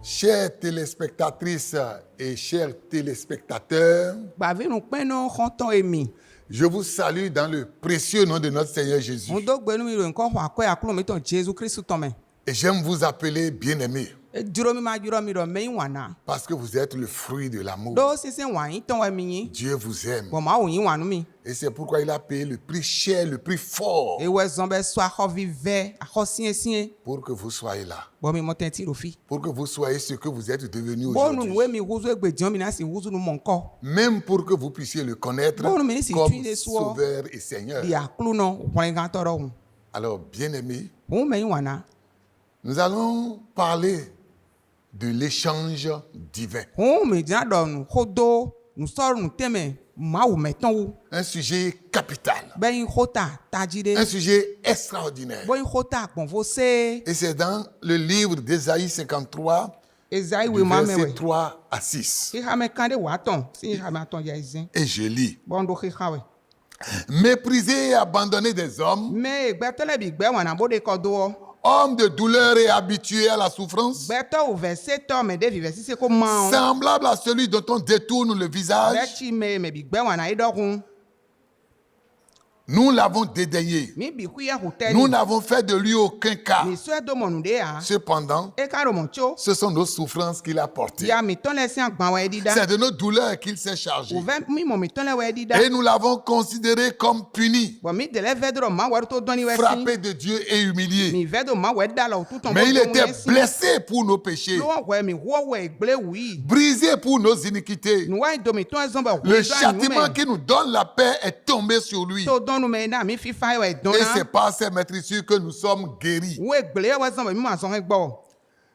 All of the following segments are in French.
Chères téléspectatrices et chers téléspectateurs, Bavi nous peno konton emi. je vous salue dans le précieux nom de notre Seigneur Jésus. Mundo gbenu mi ro nkan wa ko ya kulo mi ton Jésus Christ ton me. Et j'aime vous appeler bien-aimés E duro mi ma juro mi ro me wana. parce que vous êtes le fruit de l'amour. Do sisen wa yin ton wa mi yin. Dieu vous aime. Bo ma wo yin wanu mi. Et c'est pourquoi il a payé le prix cher, le prix fort E we zombe so akho vive, akho sien. pour que vous soyez là. Bo mi mo ten ti ro fi. Pour que vous soyez ce que vous êtes devenus Bo nu aujourd'hui. we mi wuzu egbe jon mi na si wuzu nu mo nko. Même pour que vous puissiez le connaître Bon, mais si comme tu es sourd, Sauveur et Seigneur. Di aklu no pon gan toro hun. Alors, bien-aimés, Bo me yin wana. nous allons parler de l'échange divin. Bo me jan do nu kodo, nu soro nu teme, ma wo meton wo. Un sujet capital, Be yin khota tajide. un sujet extraordinaire. Bo yin khota pon fo se. Et c'est dans le livre d'Ésaïe 53, Ezai du we ma verset mewe. 3 à 6. Si hame kande wa ton, si hame aton ya izin. Et je lis. Bon do khihawe. Méprisé et abandonné des hommes, Me gbetele bi gbe wana bo de kodo. hommes de douleur et habitués à la souffrance, Gbeto o verset to me de vi verset se ko ma. semblable à celui dont on détourne le visage, Bechi me bi gbe wana idokun. nous l'avons dédaigné. Mi bi ku ya hotel. Nous n'avons fait de lui aucun cas. Mi so do monu de a. Cependant, E ka ro mon cho. ce sont nos souffrances qu'il a portées. Ya mi ton le si agban wa edida. C'est de nos douleurs qu'il s'est chargé. O ve mi mo mi ton le wa edida. Et nous l'avons considéré comme puni, Bon mi de le vedro ma wa to don ni we si. frappé de Dieu et humilié. Mi vedro ma wa da lo tout ton. Mais il était blessé pour nos péchés, Lo wa mi wo we gble wi. brisé pour nos iniquités. Nou wa do mi ton zombe. Le châtiment qui nous donne la paix est tombé sur lui. To don nou me na mi fi fa we Et dona. c'est par ses maîtrisures que nous sommes guéris. We gble we zombe mi ma son gbo.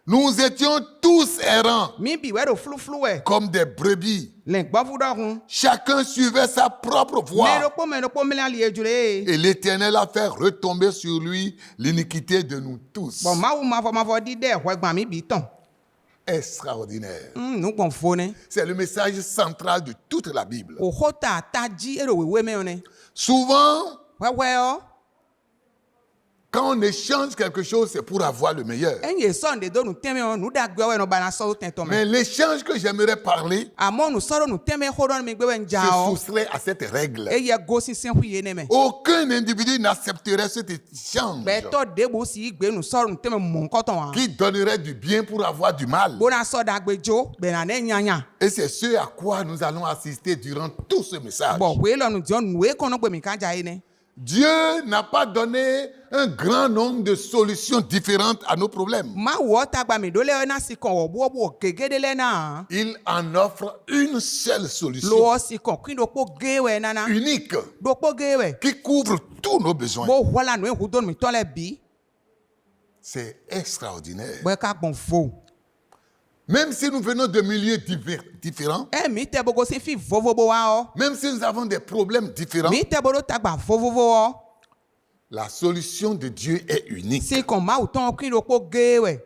Nous étions tous errants, Mi bi we do flu we. comme des brebis. Le gbo fu do hun. Chacun suivait sa propre voie. Me do po me la li ejure. Et l'Éternel a fait retomber sur lui l'iniquité de nous tous. Bon ma fo di de we gba mi bi ton. Extraordinaire. Nou kon fo ne. C'est le message central de toute la Bible. O hota taji e do we me one. Souvent, We o. quand on échange quelque chose, c'est pour avoir le meilleur. Enye Sunday do nou teme on nou da gbe we no bana so ten to me. Mais l'échange que j'aimerais parler Amo nou soro nou teme hodon mi gbe we nja se o. soustrait à cette règle. E ye go sinsin hu ye ne me. Aucun individu n'accepterait cet échange Be to de bo si gbe nou soro nou teme mon koton wa. qui donnerait du bien pour avoir du mal. Bona so da gbe jo be na ne nyanya. Et c'est ce à quoi nous allons assister durant tout ce message. Bo we lo nou jon nou e kono gbe mi kan ja ne. Dieu n'a pas donné un grand nombre de solutions différentes à nos problèmes. Ma wo ta gba mi do le na si kon wo bo gegede le na. Il en offre une seule solution, Lo si kon kin do po ge we na na. unique, Do po ge we. qui couvre tous nos besoins. Bo wala nou e hu don mi ton le bi. C'est extraordinaire. Bo ka gbon fo. Même si nous venons de milieux différents, E mi te bogo si fi vovobo wa o. même si nous avons des problèmes différents, Mi te bodo ta gba vovovo o. la solution de Dieu est unique. Si kon ma ou ton kin do po ge we.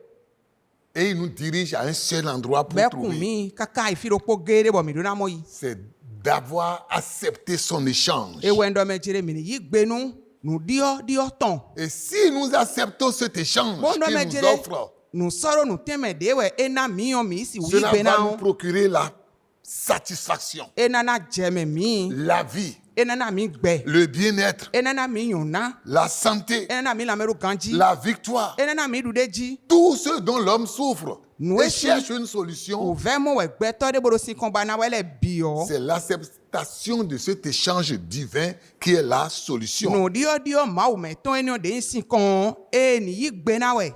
Et il nous dirige à un seul endroit pour Be kun trouver. mi kaka ifi do po ge de bo mi do na mo yi. C'est d'avoir accepté son échange. E we ndo me jire mi ni yi gbe nu dio ton. Et si nous acceptons cet échange Bon, non, mais qu'il je nous l'ai- offre, Nou soro nou teme de we e na mi yon mi si wi cela gbe na va nous on. procurer la satisfaction, E na na jeme mi. la vie, E na na mi gbe. le bien-être, E na na mi yon na. la santé, E na na mi la meru ganji. la victoire. E na na mi du de ji. Tout ce dont l'homme souffre Nous et aussi. cherche une O solution, ve mo we gbe to de bodo si kon ba na we le bi o. c'est l'acceptation de cet échange divin qui est la solution. Nou dio ma ou me ton eni o de yin si kon. E ni yi gbe na we.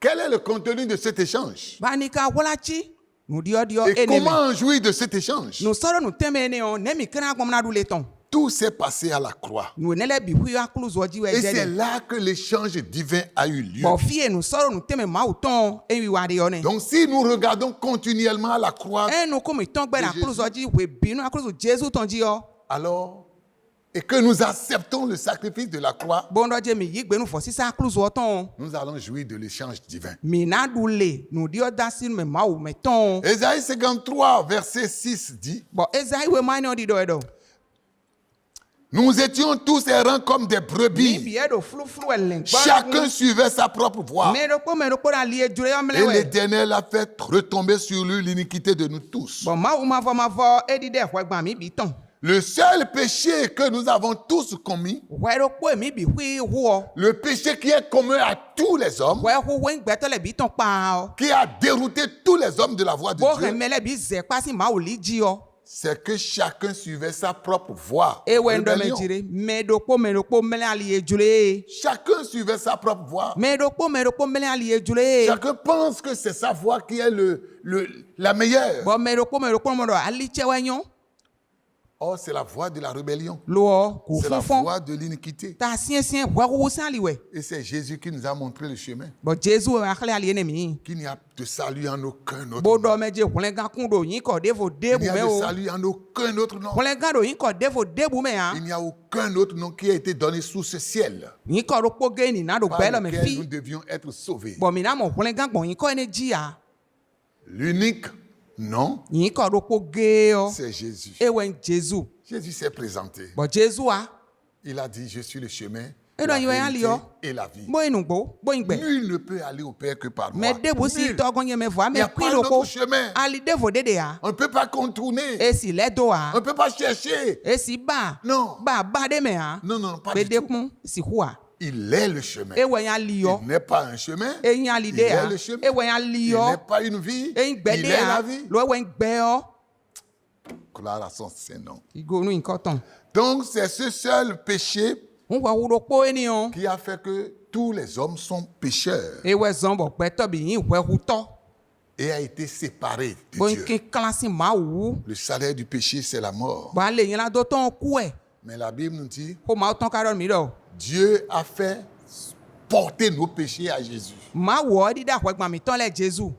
Quel est le contenu de cet échange? Ba ni ka wala chi. Nou dio Et eni me. comment en jouir de cet échange? Nou soro nou teme eni o. Ne mi kena kom na du le ton. Tout s'est passé à la croix. Nou ne le bi hu ya klu zo ji we Et c'est jede. là que l'échange divin a eu lieu. Bon fie nou soro nou teme ma ou ton. E wi wa de yo ne. Donc si nous regardons continuellement à la croix, E nou komi ton gbe na klu zo ji we bi nou aklu zo Jesu ton ji yo. alors, et que nous acceptons le sacrifice de la croix, Bon do je mi yi gbe nou fo si sa klu zo ton. nous allons jouir de l'échange divin. Mi na du le nou dio da si me ma ou me ton. Ésaïe 53, verset 6 dit, Bon Ezai we ma ni o di do edo. Nous étions tous errants comme des mi brebis. bi eɖo fluflu ele Chacun suivait sa propre voie. me ɖo kpo na li edzro ya Et mlɛ wɛ l'Éternel a fait retomber sur lui l'iniquité de nous tous. bɔn mawu mavɔ eɖi ɖe xɔ gbã mi bi tɔn Le seul péché que nous avons tous commis, xɔ ɖo kpo mi bi hui huɔ le péché qui est commun à tous les hommes, xɔ huhu ŋgbɛtɔ le bi tɔn kpaa qui a dérouté tous les hommes de la voie de bo Dieu, hɛmɛ le bi zɛ kpasi mawu li dzi yɔ c'est que chacun suivait sa propre voie. ewɔ ŋdɔ me Rébellion. dzi ɖe me ɖo kpo mlɛ ali edzro ye Chacun suivait sa propre voie. me ɖo kpo mlɛ ali edzro ye Chacun pense que c'est sa voie qui est la meilleure. bɔn me ɖo kpo mɔ ɖɔ ali tsɛ wɛ nyɔ Or, c'est la voie de la rébellion. loɔ ko C'est la funfun voie de l'iniquité. ta siɛsiɛ xɔ huhu sã li wɛ Et c'est Jésus qui nous a montré le chemin. bɔn jesu axlẽ ali ne mi Qu'il n'y a de salut en aucun autre bo nom. ɖɔ me dze xlẽ gã kun ɖo yin kɔ devo Il n'y debu a me de o salut en aucun autre nom. xlẽ gã ɖo yin kɔ devo debu me ya Il n'y a aucun autre nom qui a été donné sous ce ciel yin kɔ ɖo kpo ge nina ɖo par gbɛ le me lequel nous fi devions être sauvés. bɔn mina mɔ xlẽ gã gbɔn yin kɔ ne dzi ya L'unique nom, yin kɔ ɖo kpo ge yɔ c'est Jésus. ewɔ jesu Jésus s'est présenté. bɔn jesua Il a dit, je suis le chemin, Et la donc, il va y aller, vérité oh. et la vie. bo yin nugbo bo yin gbɛ Nul ne peut aller au Père que par me moi. debu si Nul. tɔgɔ nye me vɔ Il ame n'y a kui pas ɖo ko d'autre chemin. ali devo de ya On ne peut pas contourner. esi lɛ do On wa ne peut pas chercher. esi ba Non. ba de me ya Non, non, pas be du de tout. kun si hua Il est le chemin. ewɔ ya li yɔ Il n'est pas un chemin. eyin ali Il de ya est le chemin. ewɔ ya li Il yɔ n'est pas une vie. eyin gbɛ Il de est ya la vie. lo ewɔ yin gbɛ yɔ Gloire à son Saint-Nom. igo nu yin kɔ tɔn Donc, c'est ce seul péché n wɔ wu ɖo kpo eni yɔ qui a fait que tous les hommes sont pécheurs ewɔ zɔn bɔ gbɛtɔ bi yin wɔ hu tɔ et a été séparés bo de yin Dieu. kin klasi ma wu Le salaire du péché, c'est la mort. bɔn ale yin la do tɔn kuɛ Mais la Bible nous dit, ko ma tɔn ka ɖɔ mi ɖɔ Dieu a fait porter nos péchés à Jésus. ma wɔ ɛdi da xɔ gbãmi tɔn lɛ jesu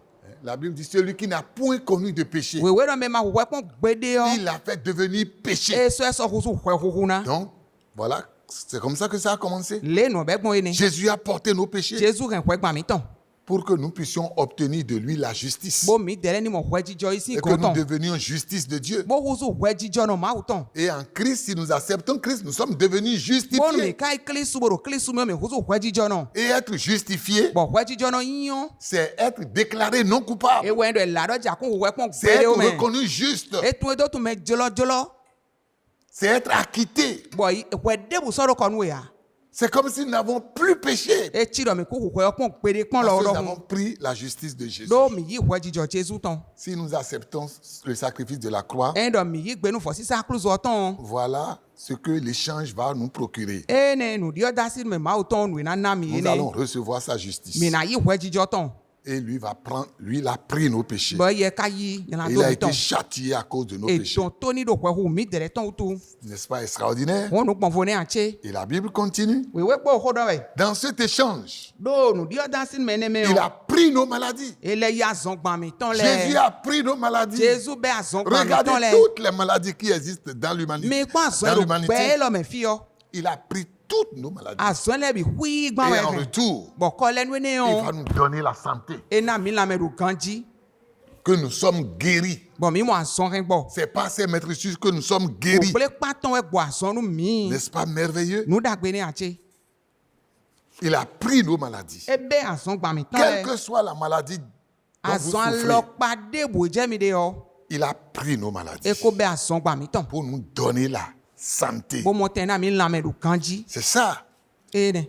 La Bible dit, celui qui n'a point connu de péché, wewe ɖɔ me ma wɔ kpɔn gbe de yɔ il l'a fait devenir péché. esɔ esɔ husu xɔ huhu na Donc, voilà, c'est comme ça que ça a commencé. le nɔ bɛ gbɔn ene Jésus a porté nos péchés jesu hɛn xɔ gbãmi tɔn pour que nous puissions obtenir de lui la justice bo mi dɛrɛ ni mɔ xɔ dzidzɔ isi et que nous gɔn tɔn devenions justice de Dieu. bo husu xɔ dzidzɔ nɔ mawu tɔn Et en Christ, si nous acceptons Christ, nous sommes devenus bo nu mi justifiés. ka kili subo do kili sumo mi husu xɔ dzidzɔ nɔ Et être justifié, bɔn xɔ dzidzɔ nɔ yiyan c'est être déclaré non coupable. ewɔ yin dɔ la dɔ dza ko xɔ kpɔn C'est gbe de être o mɛ reconnu juste. etun edo tun mɛ jɔlɔjɔlɔ C'est être acquitté. bɔn xɔ debu sɔ do kɔnu ya C'est comme si nous n'avons plus péché. etsi dɔ mi ko xɔ kpɔn gbe de kpɔn Parce lɔ que nous dɔ avons hun pris la justice de Jésus. do mi yi xɔ dzidzɔ jesu tɔn Si nous acceptons le sacrifice de la croix, ɛn dɔ mi yi gbenu fɔ sisan kuluzɔ tɔn voilà ce que l'échange va nous procurer. ene nudiɔ dasi me mawu tɔn nu na na mi Nous ene allons recevoir sa justice. mi na yi xɔ dzidzɔ tɔn Et lui va prendre, lui, il a pris nos péchés. bɔn yɛ ka yi yina Il do a mi été tɔn châtié à cause de nos péchés. etɔn tóni do xɔ hu mi dɛrɛ tɔn tu N'est-ce pas extraordinaire? wɔn nu kpɔn fo ne atse Et la Bible continue. wewe kpɔ xɔ dɔ wɛ Dans cet échange, do nudiɔ dasi me ne me il o a pris nos maladies. ele ya zɔn gbami tɔn Jésus lɛ a pris nos maladies. jesu bɛ azɔn gbami Regardez tɔn lɛ toutes les maladies qui existent dans l'humanité. mi kpɔ azɔn Dans do l'humanité, gbɛɛ lɔ mɛ fi yɔ il a pris toutes nos maladies. azɔn lɛ bi hui gbã Et wɛ en hɛn retour, bɔn kɔlɛ nu ne il o va nous donner la santé. ena mi lamɛ do ganji Que nous sommes guéris. bɔn mi mɔ azɔn hɛn gbɔ C'est pas ces maîtresses que nous sommes guéris. òkple kpatɔn wɛ gbɔ azɔn nu mi N'est-ce pas merveilleux? nu dagbe ne atse Il a pris nos maladies. ebe azɔn gbami tɔn Quelle lɛ que soit la maladie dont vous azɔn souffrez, alɔkpa de bo jɛ mi de yɔ il a pris nos maladies eko bɛ azɔn gbami tɔn pour nous donner la santé. bo mɔ tɛ na mi lamɛ do ganji C'est ça. ene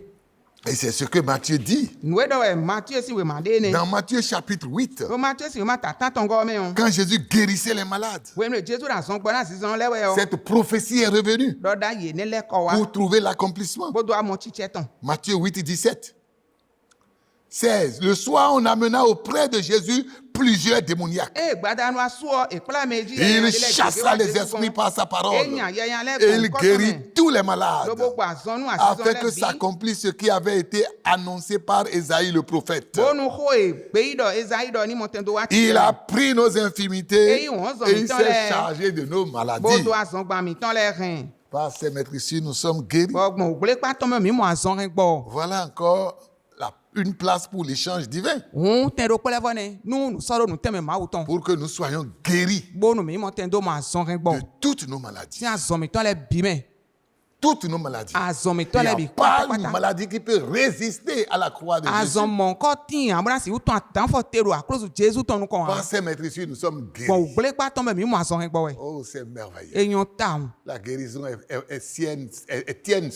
Et c'est ce que Matthieu dit. nuwe dɔ wɛ mathieu si wɛ ma de ne Dans Matthieu chapitre 8, o mathieu si wɛ ma tata tɔn gɔ mɛ o quand Jésus guérissait les malades, wɛ mi jesu da azɔn gbɔ na sisan lɛ wɛ o cette prophétie est revenue dɔ da ye ne lɛ kɔ wa pour trouver l'accomplissement. bo do amɔ tsitsɛ tɔn Matthieu 8, 17. 16. Le soir, on amena auprès de Jésus plusieurs démoniaques. e gbadanu asɔ ekpla me dzi Il chassa les esprits par sa parole. enya yɛya lɛ Et il kɔ guérit tous les malades. lobo gbɔ azɔn nu Afin asizɔn que lɛ bi s'accomplisse ce qui avait été annoncé par Ésaïe le prophète. bonu xɔ egbe yi dɔ ezayi dɔ ni mɔtɛn do wa ti Il a pris nos infirmités Et on s'en et il met dans s'est les- chargé de nos bo maladies. do azɔn gbami tɔn lɛ hɛn Par ces maîtrises, nous sommes guéris. bɔgbɔn ògbólé kpatɔ mɛ mi mɔ azɔn hɛn gbɔ Voilà encore une place pour l'échange divin. hun tɛn do kpɔlɛ fɔ ne nu sɔrɔ nu tɛmɛ mawu tɔn Pour que nous soyons guéris bonu mi mɔtɛn do mɔ azɔn hɛn de gbɔ toutes nos maladies. si azɔn mi tɔn lɛ bi mɛ toutes nos maladies. azɔmitɔ Il n'y lɛ a bi pas une kpatakpata maladie qui peut résister à la croix de Jésus. azɔmɔnkɔ tin amuna si wotɔn atanfɔ tero akoloso Jésus tɔnu kɔn wa Par ces maîtres ici, nous sommes bɔn guéris. ògbélé kpatɔ mɛ mi mu azɔn gbɔ wɛ Oh, c'est merveilleux. eyan ta o La guérison est tienne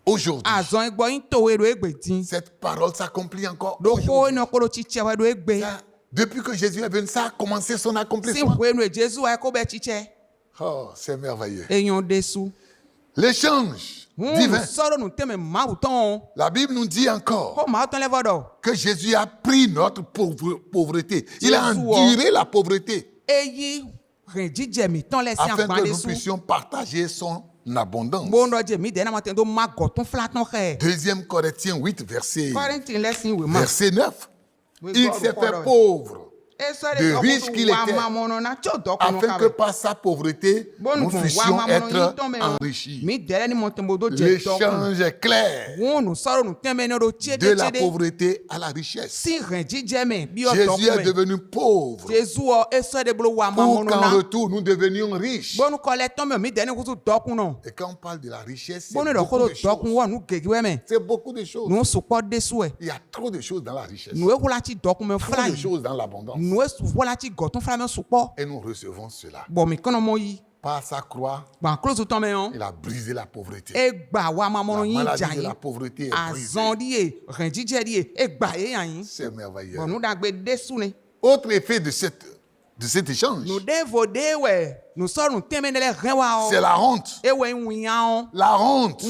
aujourd'hui. azɔn gbɔ yin towe do egbe din Cette parole s'accomplit encore do ko aujourd'hui. ina kolo tsitsɛ wɛ do egbe Ça, depuis que Jésus est venu, ça a commencé son si accomplissement. hoe nu Jésus wa ko bɛ tsitsɛ Oh, c'est merveilleux. eyan desu L'échange divin. sɔrɔ nu tɛmɛ maawu tɔn La Bible nous dit encore ko maawu tɔn lɛ fɔ dɔ que Jésus a pris notre pauvreté. Il a Jésus, enduré la pauvreté eyi rìn jíjẹ mi tɔn lɛ si afin agban que nous desu puissions partager son abondance. gbɔndɔ jɛ mi dɛ n'a ma tɛ do ma gɔtun fila tɔn xɛ 2 Corinthiens 8, verset, kɔrɛntin lɛ si wè ma verset 9. Oui, Il God, s'est God, fait God. pauvre de riche qu'il était, afin que par sa pauvreté, nous puissions être enrichis. L'échange est clair de la pauvreté à la richesse. Jésus est devenu pauvre pour qu'en retour nous devenions riches. Et quand on parle de la richesse, c'est beaucoup de choses. C'est beaucoup de choses. Il y a trop de choses dans la richesse. Trop de choses dans l'abondance. Et nous recevons cela. Par sa croix, il a brisé la pauvreté. La maladie de la pauvreté est brisée. C'est merveilleux. Autre effet de cet échange, c'est la honte. La honte.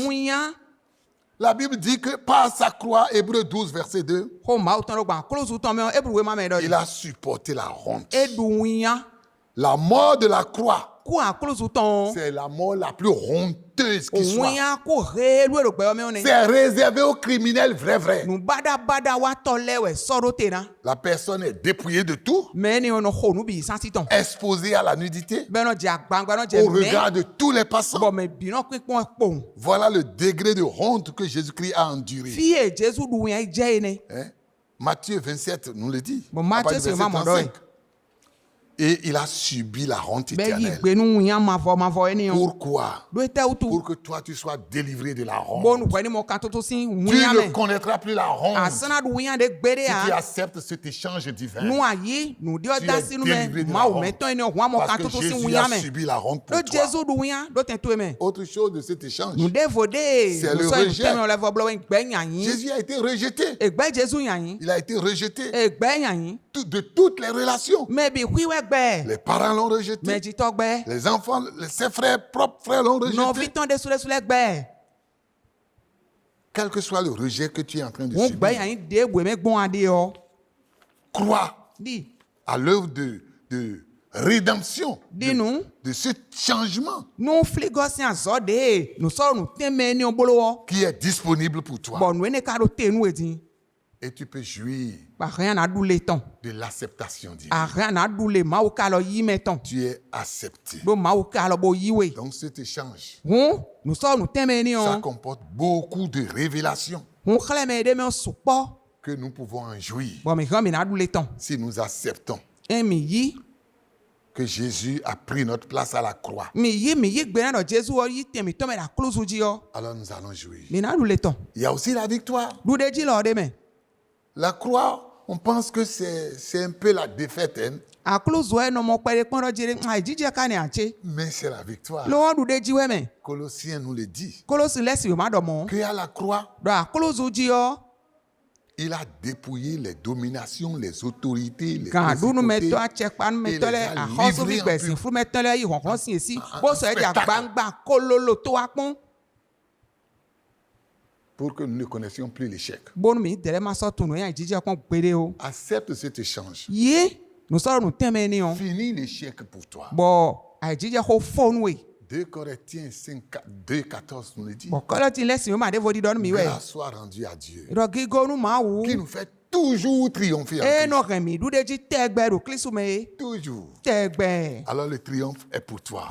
La Bible dit que par sa croix, Hébreux 12, verset 2, il a supporté la honte. La mort de la croix, c'est la mort la plus honteuse qui soit. C'est réservé aux criminels vrais. La personne est dépouillée de tout, exposée à la nudité, au regard de tous les passants. Voilà le degré de honte que Jésus-Christ a enduré. Hein? Matthieu 27 nous le dit. À partir du verset 35. Et il a subi la honte éternelle. Pourquoi? Pour que toi tu sois délivré de la honte. Tu ne connaîtras plus la honte. Si tu acceptes cet échange divin, tu es délivré de la honte. Parce que Jésus a subi la honte pour toi. Autre chose de cet échange, c'est le rejet. Jésus a été rejeté. Il a été rejeté de toutes les relations. Les parents l'ont rejeté. Les enfants, ses propres frères l'ont rejeté. Quel que soit le rejet que tu es en train de subir, crois à l'œuvre de rédemption, de ce changement qui est disponible pour toi. Et tu peux jouir de l'acceptation divine. Tu es accepté. Donc cet échange, ça comporte beaucoup de révélations que nous pouvons en jouir si nous acceptons que Jésus a pris notre place à la croix. Alors nous allons jouir. Il y a aussi la victoire. La croix, on pense que c'est un peu la défaite, hein? Mais c'est la victoire. Colossiens nous le dit. Qu'à la croix, il a dépouillé les dominations, les autorités, les principautés, et les a livrés en spectacle. Pour que nous ne connaissions plus l'échec. Accepte cet échange. Finis l'échec pour toi. 2 Corinthiens 5, 2, 14 nous le dit. Grâce soit rendue à Dieu, qui nous fait toujours triompher en Christ. Toujours. Alors le triomphe est pour toi.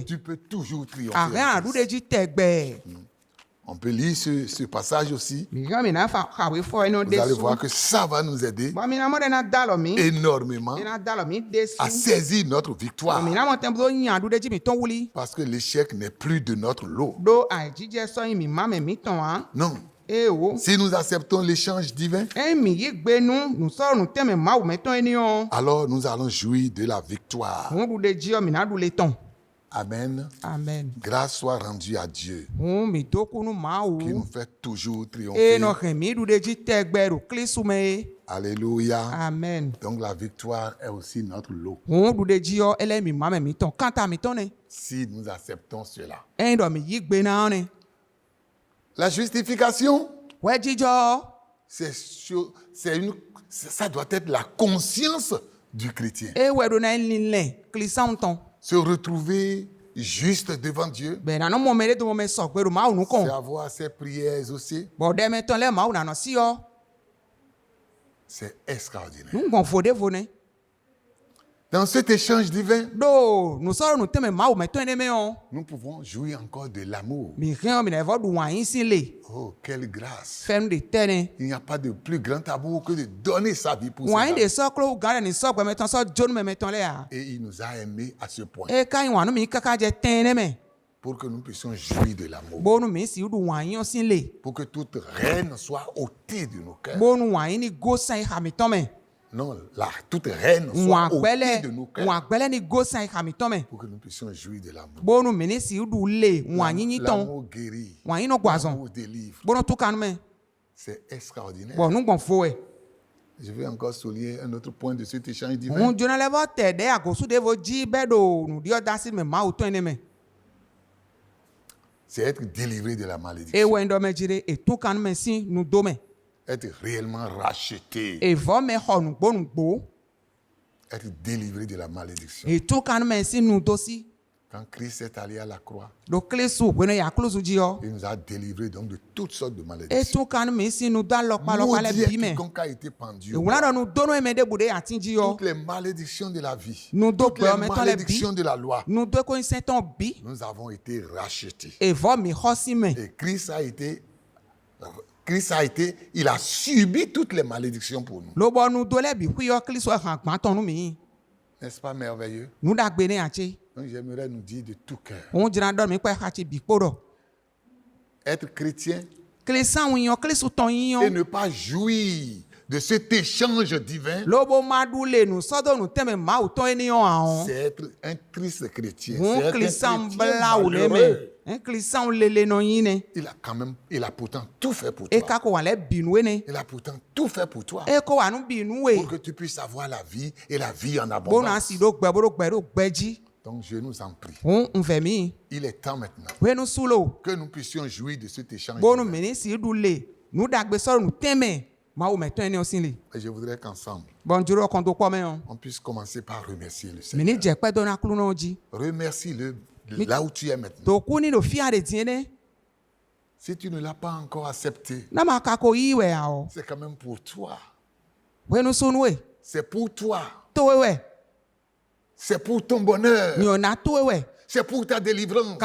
Tu peux toujours triompher en Christ. On peut lire ce passage aussi. Vous allez Vous voir que ça va nous aider énormément à saisir notre victoire. Parce que l'échec n'est plus de notre lot. Non. Si nous acceptons l'échange divin, alors nous allons jouir de la victoire. Amen. Amen. Grâce soit rendue à Dieu qui nous fait toujours triompher. Alléluia. Amen. Donc la victoire est aussi notre lot. Si nous acceptons cela. La justification, ça doit être la conscience du chrétien. Se retrouver juste devant Dieu, c'est avoir ses prières exaucées. C'est extraordinaire. Dans cet échange divin, nous pouvons jouir encore de l'amour. Oh, quelle grâce. Il n'y a pas de plus grand amour que de donner sa vie pour ses amis. Et il nous a aimés à ce point pour que nous puissions jouir de l'amour. Pour que toute reine soit ôtée de nos cœurs. Non, toute reine soit ôtée de nos cœurs. Pour que nous puissions jouir de l'amour. L'amour guérit. L'amour délivre. C'est extraordinaire. Je vais encore souligner un autre point de cet échange divin. C'est être délivré de la malédiction. Être réellement racheté. Être délivré de la malédiction. Quand Christ est allé à la croix, il nous a délivrés donc de toutes sortes de malédictions. Maudit quiconque a été pendu. Toutes les malédictions de la vie, toutes les malédictions de la loi, nous avons été rachetés. Et il a subi toutes les malédictions pour nous. N'est-ce pas merveilleux? Donc j'aimerais nous dire de tout cœur. Être chrétien et ne pas jouir de cet échange divin, c'est être un triste chrétien. C'est être un chrétien malheureux. Il a pourtant tout fait pour toi. Il a pourtant tout fait pour toi. Pour que tu puisses avoir la vie et la vie en abondance. Donc je nous en prie. Il est temps maintenant que nous puissions jouir de cet échange divin. Et je voudrais qu'ensemble, on puisse commencer par remercier le Seigneur. Remercie-le là où tu es maintenant. Si tu ne l'as pas encore accepté, c'est quand même pour toi. C'est pour toi. C'est pour ton bonheur. C'est pour ta délivrance.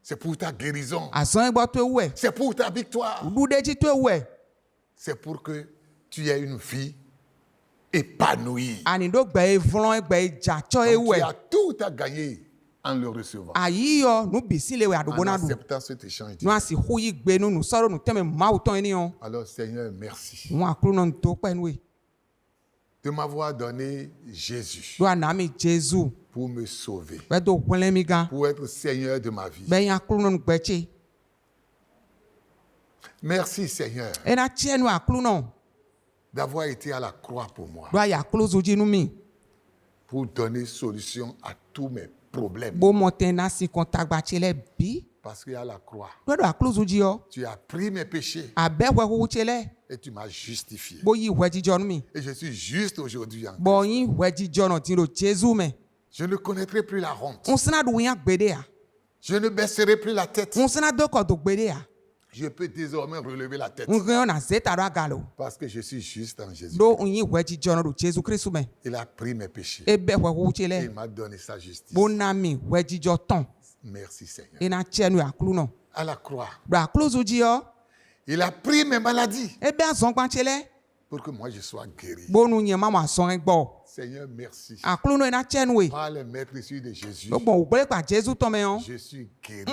C'est pour ta guérison. C'est pour ta victoire. C'est pour que tu aies une vie épanouie. Donc, tu as tout à gagner en le recevant. En acceptant cet échange. Alors Seigneur, merci de m'avoir donné Jésus pour me sauver, pour être Seigneur de ma vie. Merci Seigneur d'avoir été à la croix pour moi, pour donner solution à tous mes problèmes. Parce qu'à la croix, tu as pris mes péchés et tu m'as justifié. Et je suis juste aujourd'hui en Christ. Je ne connaîtrai plus la honte. Je ne baisserai plus la tête. Je peux désormais relever la tête. Parce que je suis juste en Jésus. Il a pris mes péchés. Et il m'a donné sa justice. Merci Seigneur. à la croix. Il a pris mes maladies pour que moi je sois guéri. Seigneur, merci. Par le maître ici de Jésus, je suis guéri.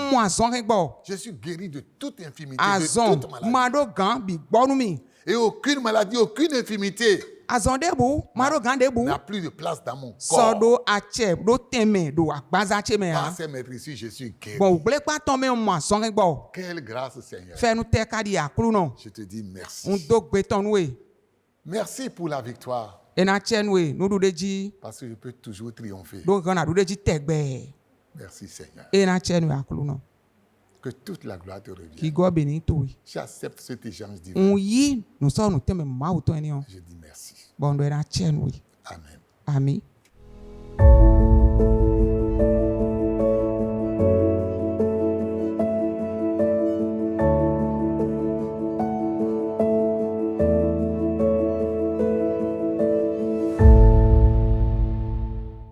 Je suis guéri de toute infirmité, de toute maladie. Et aucune maladie, aucune infirmité n'a plus de place dans mon corps. Par ce maître ici, je suis guéri. Quelle grâce, Seigneur. Je te dis merci. Merci pour la victoire. Parce que je peux toujours triompher. Merci, Seigneur. Que toute la gloire te revienne. J'accepte cet échange divin. Je dis merci. Amen. Amen.